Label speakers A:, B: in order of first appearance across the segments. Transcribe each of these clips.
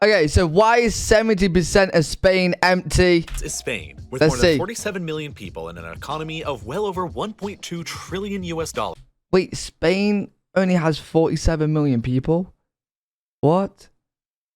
A: Okay, so why is 70% of Spain empty?
B: Is Spain, with
A: Let's
B: more than
A: see.
B: 47 million people and an economy of well over 1.2 trillion US dollars.
A: Wait, Spain only has 47 million people? What?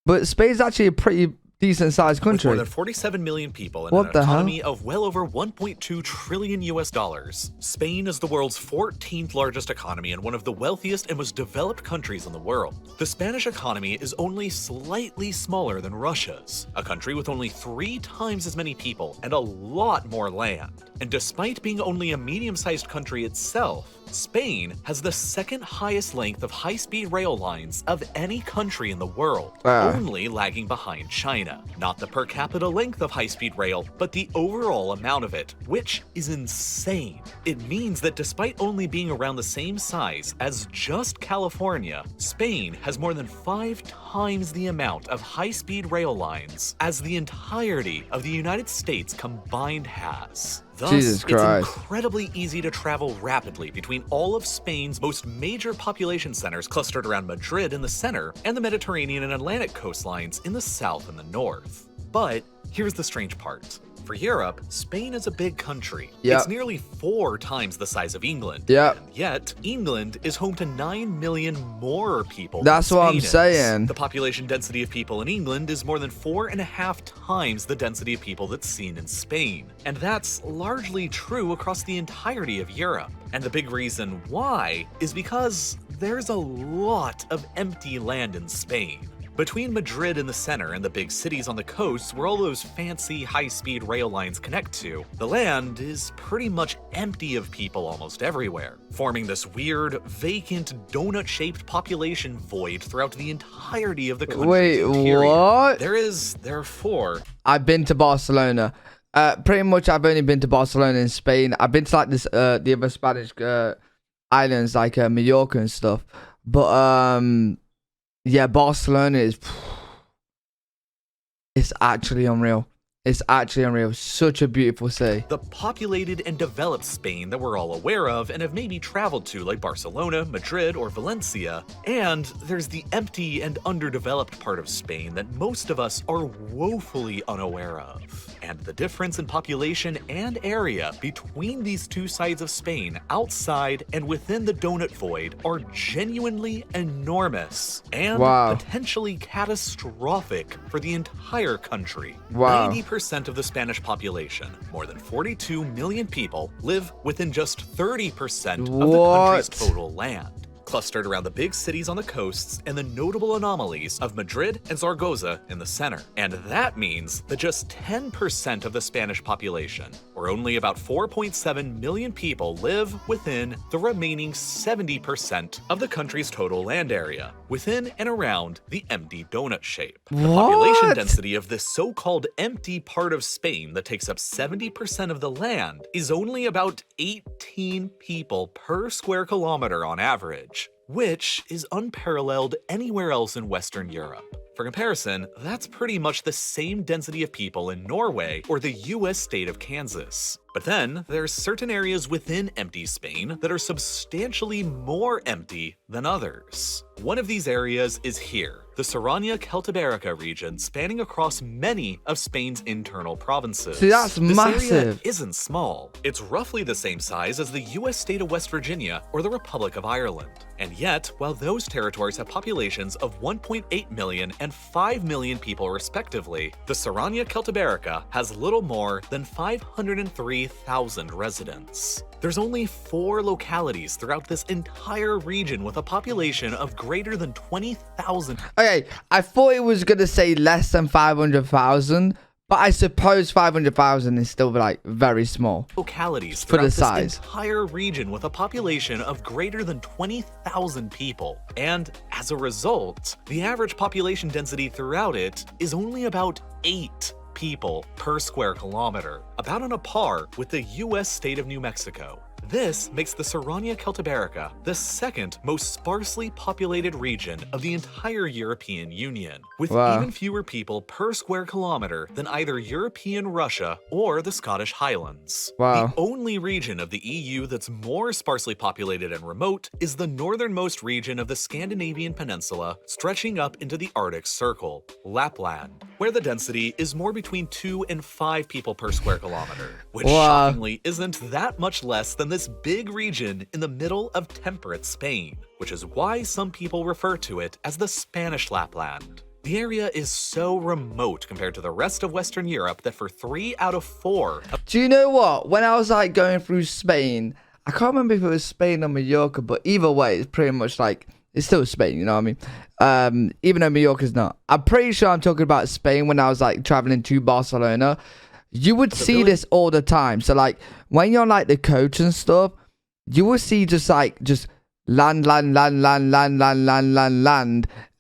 A: But Spain's actually a pretty decent sized
B: With
A: country.
B: more than 47 million people and
A: What
B: an
A: the hell?
B: economy of well over 1.2 trillion US dollars. Spain is the world's 14th largest economy and one of the wealthiest and most developed countries in the world. The Spanish economy is only slightly smaller than Russia's, a country with only 3 times as many people and a lot more land. And despite being only a medium-sized country itself, Spain has the second highest length of high-speed rail lines of any country in the world, only lagging behind China. Not the per capita length of high-speed rail, but the overall amount of it, which is insane. It means that despite only being around the same size as just California, Spain has more than 5 times the amount of high-speed rail lines as the entirety of the United States combined has. Thus,
A: Jesus
B: it's
A: Christ.
B: incredibly easy to travel rapidly between all of Spain's most major population centers clustered around Madrid in the center and the Mediterranean and Atlantic coastlines in the south and the north. But here's the strange part. For Europe, Spain is a big country.
A: Yep.
B: It's nearly 4 times the size of England.
A: Yep.
B: And yet, England is home to 9 million more people
A: That's
B: than
A: what
B: Spain
A: I'm
B: is.
A: saying.
B: The population density of people in England is more than 4.5 times the density of people that's seen in Spain. And that's largely true across the entirety of Europe. And the big reason why is because there's a lot of empty land in Spain. Between Madrid in the center and the big cities on the coast where all those fancy high-speed rail lines connect to, the land is pretty much empty of people almost everywhere, forming this weird, vacant, donut-shaped population void throughout the entirety of the country's
A: Wait,
B: interior.
A: what?
B: There is, therefore,
A: I've been to Barcelona. Pretty much I've only been to Barcelona in Spain. I've been to like this the other Spanish islands like Mallorca and stuff. But yeah, Barcelona is it's actually unreal. It's actually unreal. Such a beautiful city.
B: the populated and developed Spain that we're all aware of and have maybe traveled to, like Barcelona, Madrid, or Valencia. And there's the empty and underdeveloped part of Spain that most of us are woefully unaware of. And the difference in population and area between these two sides of Spain, outside and within the donut void, are genuinely enormous and
A: Wow.
B: potentially catastrophic for the entire country.
A: Wow.
B: 90% of the Spanish population, more than 42 million people, live within just 30% of the country's
A: What?
B: total land, clustered around the big cities on the coasts and the notable anomalies of Madrid and Zaragoza in the center. And that means that just 10% of the Spanish population, or only about 4.7 million people, live within the remaining 70% of the country's total land area, within and around the empty donut shape. The population
A: What?
B: density of this so-called empty part of Spain that takes up 70% of the land is only about 18 people per square kilometer on average, which is unparalleled anywhere else in Western Europe. For comparison, that's pretty much the same density of people in Norway or the US state of Kansas. But then, there's certain areas within empty Spain that are substantially more empty than others. One of these areas is here, the Saranya-Celtiberica region spanning across many of Spain's internal provinces.
A: See, that's
B: this area
A: massive.
B: isn't small. It's roughly the same size as the US state of West Virginia or the Republic of Ireland. And yet, while those territories have populations of 1.8 million and 5 million people respectively, the Saranya-Celtiberica has little more than 503,000 residents. There's only 4 localities throughout this entire region with a population of greater than 20,000.
A: Okay, I thought it was gonna say less than 500,000, but I suppose 500,000 is still like very small.
B: Localities
A: For the
B: throughout this
A: size.
B: entire region with a population of greater than 20,000 people. And as a result, the average population density throughout it is only about 8 people per square kilometer, about on a par with the US state of New Mexico. This makes the Sarania Celtiberica the second most sparsely populated region of the entire European Union, with even fewer people per square kilometer than either European Russia or the Scottish Highlands.
A: Wow.
B: The only region of the EU that's more sparsely populated and remote is the northernmost region of the Scandinavian peninsula, stretching up into the Arctic Circle, Lapland, where the density is more between 2 and 5 people per square kilometer, which shockingly isn't that much less than this big region in the middle of temperate Spain, which is why some people refer to it as the Spanish Lapland. The area is so remote compared to the rest of Western Europe that for 3 out of 4...
A: Do you know what? When I was like going through Spain, I can't remember if it was Spain or Mallorca, but either way, it's pretty much like, it's still Spain, you know what I mean? Even though Mallorca's not. I'm pretty sure I'm talking about Spain when I was like traveling to Barcelona. You would see this all the time. So like when you're on like the coach and stuff, you will see just land,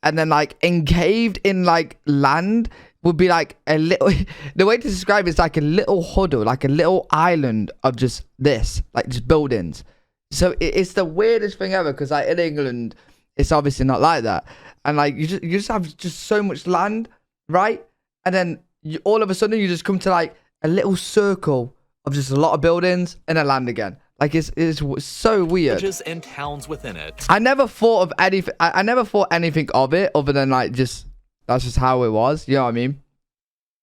A: and then like encaved in like land would be like a little, the way to describe it is like a little huddle, like a little island of just this, like just buildings. So it's the weirdest thing ever, because like in England, it's obviously not like that. And like you just have just so much land, right? And then all of a sudden you just come to like a little circle of just a lot of buildings and a land again. Like it's so weird.
B: Villages and towns within it.
A: I never thought of anything. I never thought anything of it other than like just that's just how it was. You know what I mean?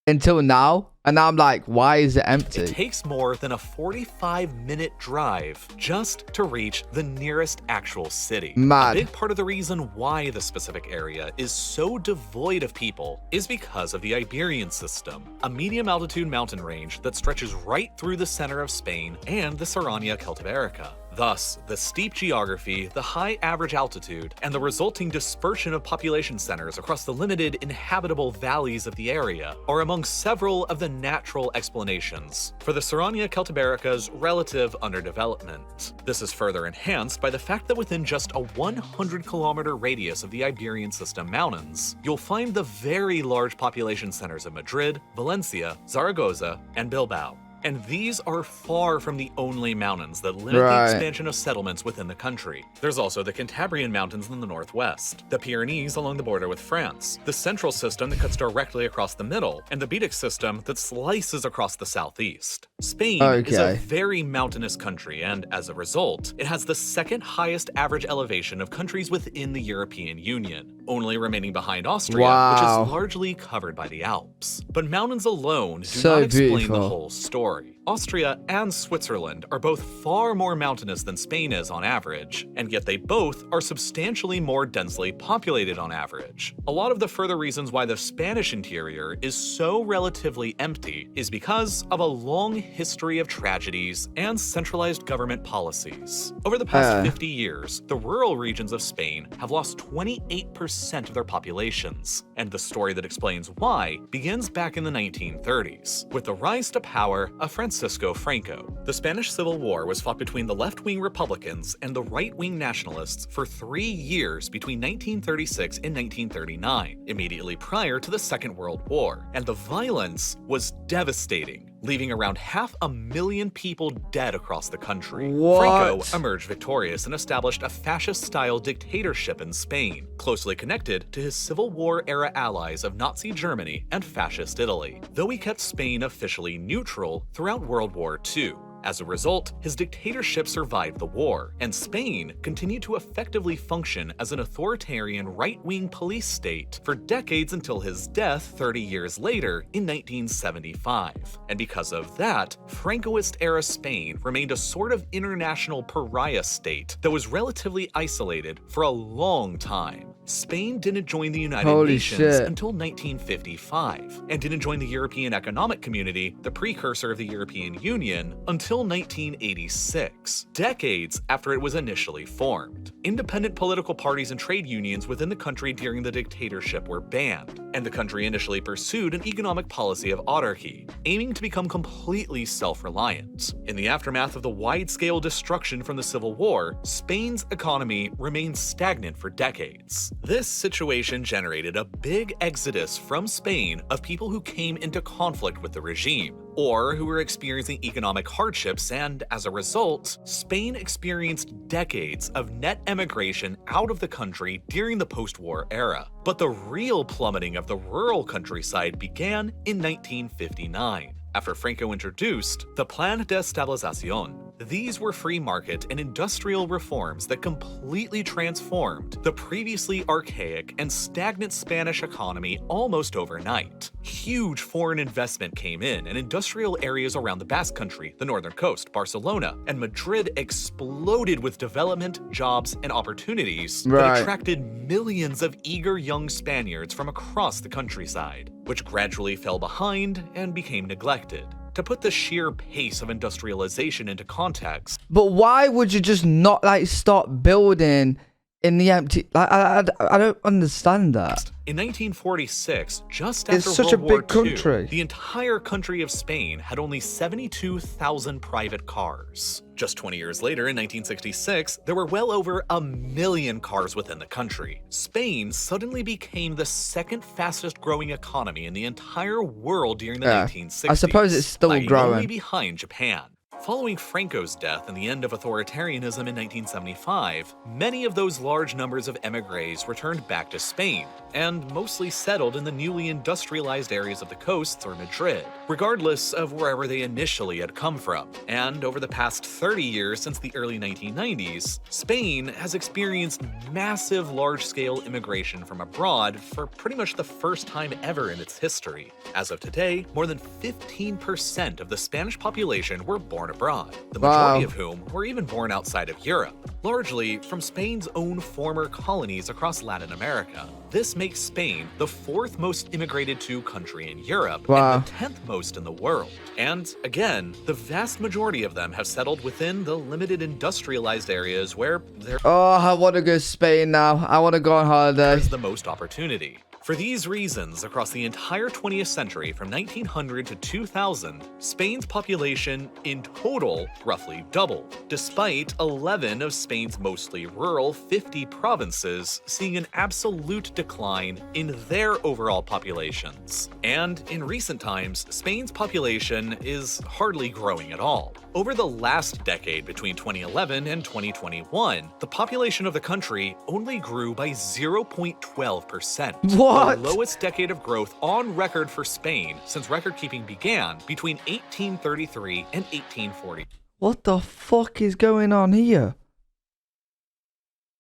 A: Until now. And now I'm like, why is it empty?
B: It takes more than a 45-minute drive just to reach the nearest actual city.
A: Mad.
B: A big part of the reason why the specific area is so devoid of people is because of the Iberian System, a medium-altitude mountain range that stretches right through the center of Spain and the Sarania Celtiberica. Thus, the steep geography, the high average altitude, and the resulting dispersion of population centers across the limited inhabitable valleys of the area are among several of the natural explanations for the Sarania Celtiberica's relative underdevelopment. This is further enhanced by the fact that within just a 100-kilometer radius of the Iberian System mountains, you'll find the very large population centers of Madrid, Valencia, Zaragoza, and Bilbao. And these are far from the only mountains that limit the expansion of settlements within the country. There's also the Cantabrian Mountains in the northwest, the Pyrenees along the border with France, the Central System that cuts directly across the middle, and the Betic System that slices across the southeast. Spain is a very mountainous country, and as a result, it has the second highest average elevation of countries within the European Union, only remaining behind Austria, which is largely covered by the Alps. But mountains alone do not explain the whole story. Austria and Switzerland are both far more mountainous than Spain is on average, and yet they both are substantially more densely populated on average. A lot of the further reasons why the Spanish interior is so relatively empty is because of a long history of tragedies and centralized government policies. Over the past 50 years, the rural regions of Spain have lost 28% of their populations, and the story that explains why begins back in the 1930s, with the rise to power of Francisco Franco. The Spanish Civil War was fought between the left-wing Republicans and the right-wing nationalists for 3 years between 1936 and 1939, immediately prior to the Second World War, and the violence was devastating, leaving around 500,000 people dead across the country. Franco emerged victorious and established a fascist-style dictatorship in Spain, closely connected to his Civil War-era allies of Nazi Germany and Fascist Italy, though he kept Spain officially neutral throughout World War II. As a result, his dictatorship survived the war, and Spain continued to effectively function as an authoritarian right-wing police state for decades until his death 30 years later in 1975. And because of that, Francoist-era Spain remained a sort of international pariah state that was relatively isolated for a long time. Spain didn't join the United Nations until 1955, and didn't join the European Economic Community, the precursor of the European Union, until 1986, decades after it was initially formed. Independent political parties and trade unions within the country during the dictatorship were banned, and the country initially pursued an economic policy of autarky, aiming to become completely self-reliant. In the aftermath of the wide-scale destruction from the Civil War, Spain's economy remained stagnant for decades. This situation generated a big exodus from Spain of people who came into conflict with the regime, or who were experiencing economic hardships, and as a result, Spain experienced decades of net emigration out of the country during the post-war era. But the real plummeting of the rural countryside began in 1959. After Franco introduced the Plan de Estabilización. These were free market and industrial reforms that completely transformed the previously archaic and stagnant Spanish economy almost overnight. Huge foreign investment came in, and industrial areas around the Basque Country, the northern coast, Barcelona, and Madrid exploded with development, jobs, and opportunities that attracted millions of eager young Spaniards from across the countryside, which gradually fell behind and became neglected. To put the sheer pace of industrialization into context.
A: But why would you just not like start building in the empty? Like, I don't understand that.
B: In 1946, just after
A: it's such
B: World
A: a big
B: War
A: country.
B: II, the entire country of Spain had only 72,000 private cars. Just 20 years later, in 1966, there were well over 1 million cars within the country. Spain suddenly became the second fastest growing economy in the entire world during the 1960s.
A: I suppose it's still growing.
B: Only behind Japan. Following Franco's death and the end of authoritarianism in 1975, many of those large numbers of émigrés returned back to Spain, and mostly settled in the newly industrialized areas of the coasts or Madrid, regardless of wherever they initially had come from. And over the past 30 years since the early 1990s, Spain has experienced massive large-scale immigration from abroad for pretty much the first time ever in its history. As of today, more than 15% of the Spanish population were born abroad, the majority of whom were even born outside of Europe, largely from Spain's own former colonies across Latin America. This makes Spain the 4th most immigrated to country in Europe and the 10th most in the world. And again, the vast majority of them have settled within the limited industrialized areas where there
A: I want to go to Spain now. I want to go on holiday.
B: is the most opportunity. For these reasons, across the entire 20th century, from 1900 to 2000, Spain's population in total roughly doubled, despite 11 of Spain's mostly rural 50 provinces seeing an absolute decline in their overall populations. And in recent times, Spain's population is hardly growing at all. Over the last decade between 2011 and 2021, the population of the country only grew by 0.12%.
A: What?
B: The lowest decade of growth on record for Spain since record-keeping began between 1833 and 1840.
A: What the fuck is going on here?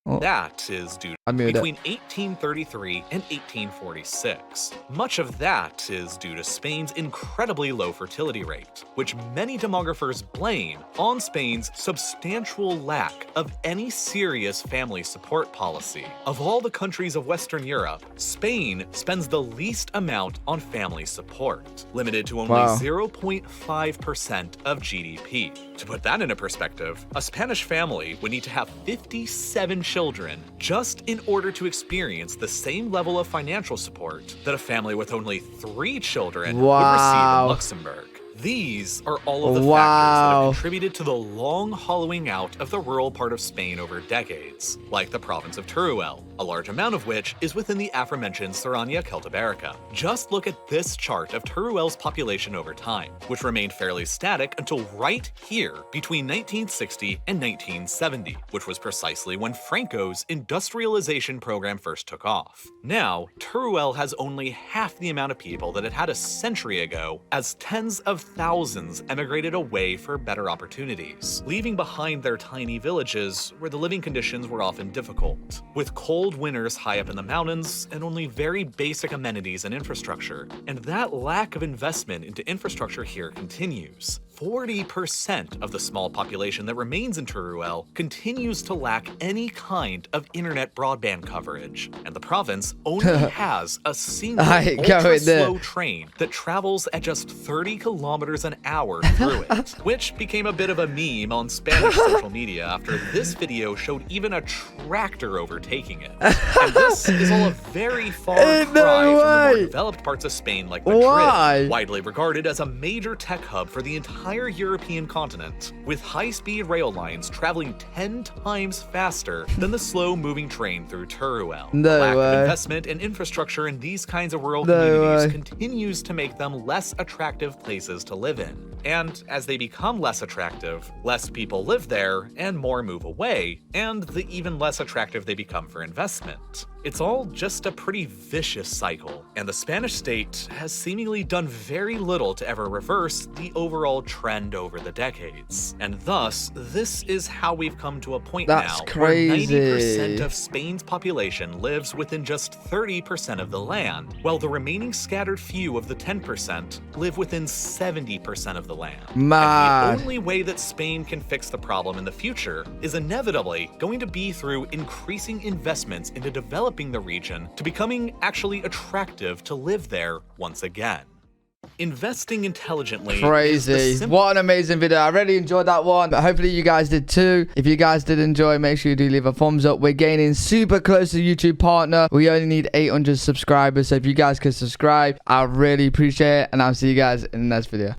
B: That is due between 1833 and 1846. Much of that is due to Spain's incredibly low fertility rate, which many demographers blame on Spain's substantial lack of any serious family support policy. Of all the countries of Western Europe, Spain spends the least amount on family support, limited to only 0.5% of GDP. To put that into perspective, a Spanish family would need to have 57 children just in order to experience the same level of financial support that a family with only 3 children would receive in Luxembourg. These are all of the factors that have contributed to the long hollowing out of the rural part of Spain over decades, like the province of Teruel, a large amount of which is within the aforementioned Serrania Celtiberica. Just look at this chart of Teruel's population over time, which remained fairly static until right here between 1960 and 1970, which was precisely when Franco's industrialization program first took off. Now, Teruel has only half the amount of people that it had a century ago, as tens of thousands emigrated away for better opportunities, leaving behind their tiny villages where the living conditions were often difficult, with cold winters high up in the mountains and only very basic amenities and infrastructure. And that lack of investment into infrastructure here continues. 40% of the small population that remains in Teruel continues to lack any kind of internet broadband coverage, and the province only has a single ultra-slow train that travels at just 30 kilometers an hour through it, which became a bit of a meme on Spanish social media after this video showed even a tractor overtaking it. And this is all a very far cry from the more developed parts of Spain like Madrid, widely regarded as a major tech hub for the entire entire European continent, with high-speed rail lines traveling 10 times faster than the slow-moving train through Teruel.
A: No
B: Lack
A: way.
B: of investment and infrastructure in these kinds of rural
A: No
B: communities
A: way.
B: continues to make them less attractive places to live in. And as they become less attractive, less people live there and more move away, and the even less attractive they become for investment. It's all just a pretty vicious cycle, and the Spanish state has seemingly done very little to ever reverse the overall trend over the decades. And thus, this is how we've come to a point
A: That's
B: now
A: crazy.
B: where 90% of Spain's population lives within just 30% of the land, while the remaining scattered few of the 10% live within 70% of the land.
A: Mad.
B: And the only way that Spain can fix the problem in the future is inevitably going to be through increasing investments into developing the region to becoming actually attractive to live there once again. Investing intelligently is the
A: Crazy.
B: simple
A: What an amazing video. I really enjoyed that one, but hopefully you guys did too. If you guys did enjoy, make sure you do leave a thumbs up. We're gaining super close to YouTube partner. We only need 800 subscribers, so if you guys could subscribe, I really appreciate it, and I'll see you guys in the next video.